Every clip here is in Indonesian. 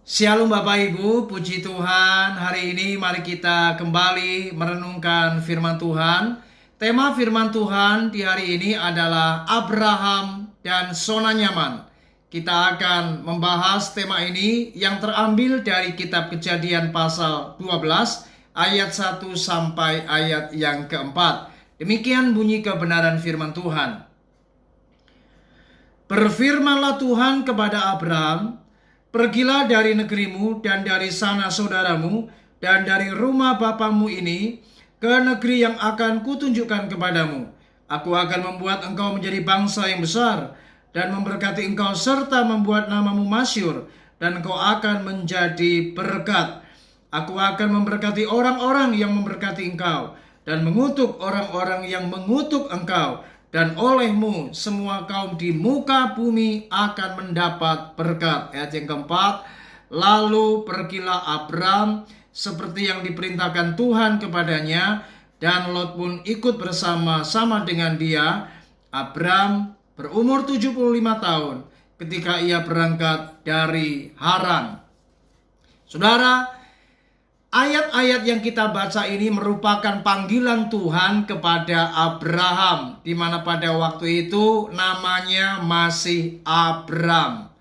Shalom Bapak Ibu, puji Tuhan. Hari ini mari kita kembali merenungkan firman Tuhan. Tema firman Tuhan di hari ini adalah Abraham dan zona nyaman. Kita akan membahas tema ini yang terambil dari kitab Kejadian pasal 12 ayat 1 sampai ayat yang keempat. Demikian bunyi kebenaran firman Tuhan. Berfirmanlah Tuhan kepada Abraham, "Pergilah dari negerimu dan dari sana saudaramu dan dari rumah bapamu ini ke negeri yang akan kutunjukkan kepadamu. Aku akan membuat engkau menjadi bangsa yang besar dan memberkati engkau serta membuat namamu masyhur, dan engkau akan menjadi berkat. Aku akan memberkati orang-orang yang memberkati engkau dan mengutuk orang-orang yang mengutuk engkau. Dan olehmu semua kaum di muka bumi akan mendapat berkat." Ayat yang keempat, lalu pergilah Abram seperti yang diperintahkan Tuhan kepadanya, dan Lot pun ikut bersama-sama dengan dia. Abram berumur 75 tahun ketika ia berangkat dari Haran. Saudara, ayat-ayat yang kita baca ini merupakan panggilan Tuhan kepada Abraham, di mana pada waktu itu namanya masih Abram.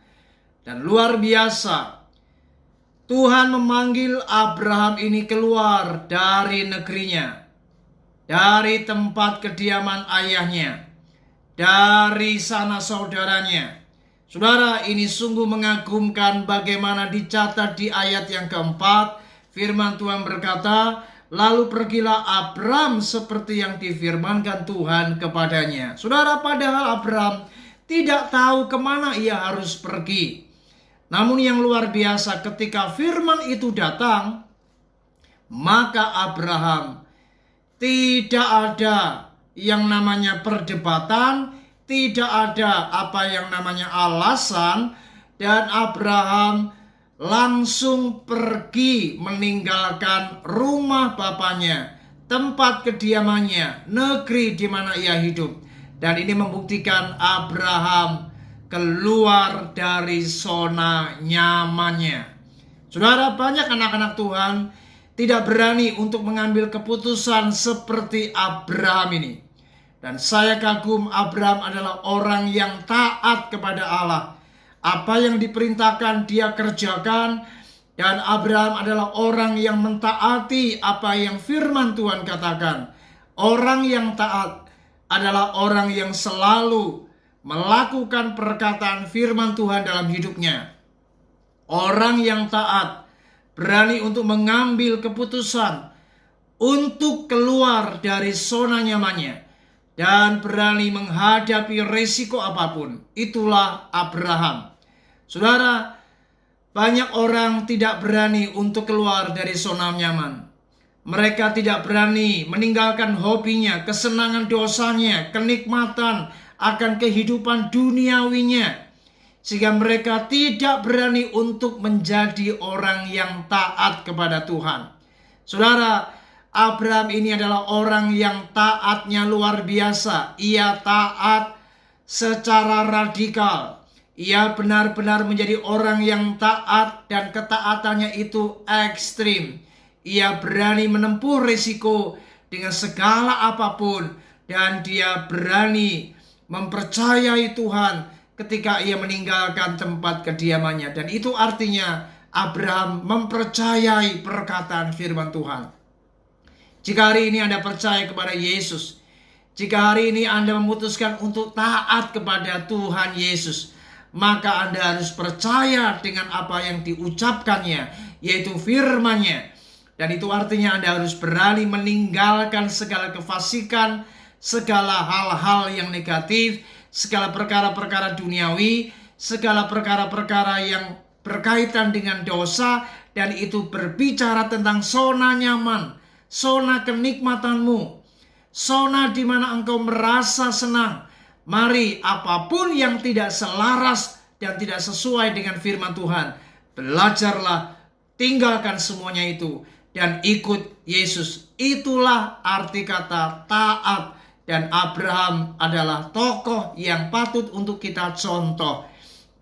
Dan luar biasa, Tuhan memanggil Abraham ini keluar dari negerinya, dari tempat kediaman ayahnya, dari sana saudaranya. Saudara, ini sungguh mengagumkan bagaimana dicatat di ayat yang keempat. Firman Tuhan berkata, lalu pergilah Abram seperti yang difirmankan Tuhan kepadanya. Saudara, padahal Abram tidak tahu kemana ia harus pergi. Namun yang luar biasa, ketika firman itu datang, maka Abraham tidak ada yang namanya perdebatan, tidak ada apa yang namanya alasan, dan Abraham langsung pergi meninggalkan rumah bapaknya, tempat kediamannya, negeri di mana ia hidup. Dan ini membuktikan Abraham keluar dari zona nyamannya. Saudara, banyak anak-anak Tuhan tidak berani untuk mengambil keputusan seperti Abraham ini. Dan saya kagum, Abraham adalah orang yang taat kepada Allah. Apa yang diperintahkan dia kerjakan, dan Abraham adalah orang yang mentaati apa yang firman Tuhan katakan. Orang yang taat adalah orang yang selalu melakukan perkataan firman Tuhan dalam hidupnya. Orang yang taat berani untuk mengambil keputusan untuk keluar dari zona nyamannya dan berani menghadapi resiko apapun. Itulah Abraham. Saudara, banyak orang tidak berani untuk keluar dari zona nyaman. Mereka tidak berani meninggalkan hobinya, kesenangan dosanya, kenikmatan akan kehidupan duniawinya, sehingga mereka tidak berani untuk menjadi orang yang taat kepada Tuhan. Saudara, Abraham ini adalah orang yang taatnya luar biasa. Ia taat secara radikal. Ia benar-benar menjadi orang yang taat, dan ketaatannya itu ekstrim. Ia berani menempuh risiko dengan segala apapun, dan dia berani mempercayai Tuhan ketika ia meninggalkan tempat kediamannya. Dan itu artinya Abraham mempercayai perkataan firman Tuhan. Jika hari ini Anda percaya kepada Yesus, jika hari ini Anda memutuskan untuk taat kepada Tuhan Yesus, maka Anda harus percaya dengan apa yang diucapkannya, yaitu firman-Nya. Dan itu artinya Anda harus berani meninggalkan segala kefasikan, segala hal-hal yang negatif, segala perkara-perkara duniawi, segala perkara-perkara yang berkaitan dengan dosa, dan itu berbicara tentang zona nyaman, zona kenikmatanmu, zona di mana engkau merasa senang. Mari, apapun yang tidak selaras dan tidak sesuai dengan firman Tuhan, belajarlah, tinggalkan semuanya itu, dan ikut Yesus. Itulah arti kata taat. Dan Abraham adalah tokoh yang patut untuk kita contoh.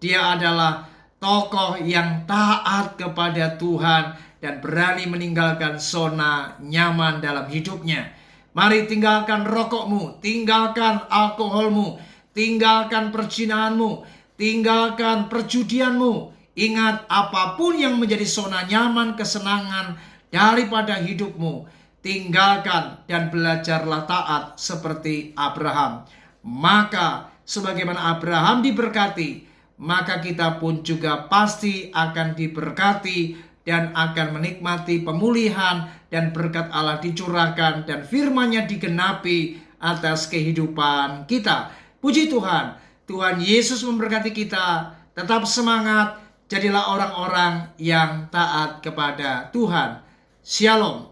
Dia adalah tokoh yang taat kepada Tuhan dan berani meninggalkan zona nyaman dalam hidupnya. Mari tinggalkan rokokmu, tinggalkan alkoholmu, tinggalkan perzinahanmu, tinggalkan perjudianmu. Ingat, apapun yang menjadi zona nyaman kesenangan daripada hidupmu, tinggalkan dan belajarlah taat seperti Abraham. Maka sebagaimana Abraham diberkati, maka kita pun juga pasti akan diberkati dan akan menikmati pemulihan dan berkat Allah dicurahkan dan firman-Nya digenapi atas kehidupan kita. Puji Tuhan, Tuhan Yesus memberkati kita. Tetap semangat, jadilah orang-orang yang taat kepada Tuhan. Shalom.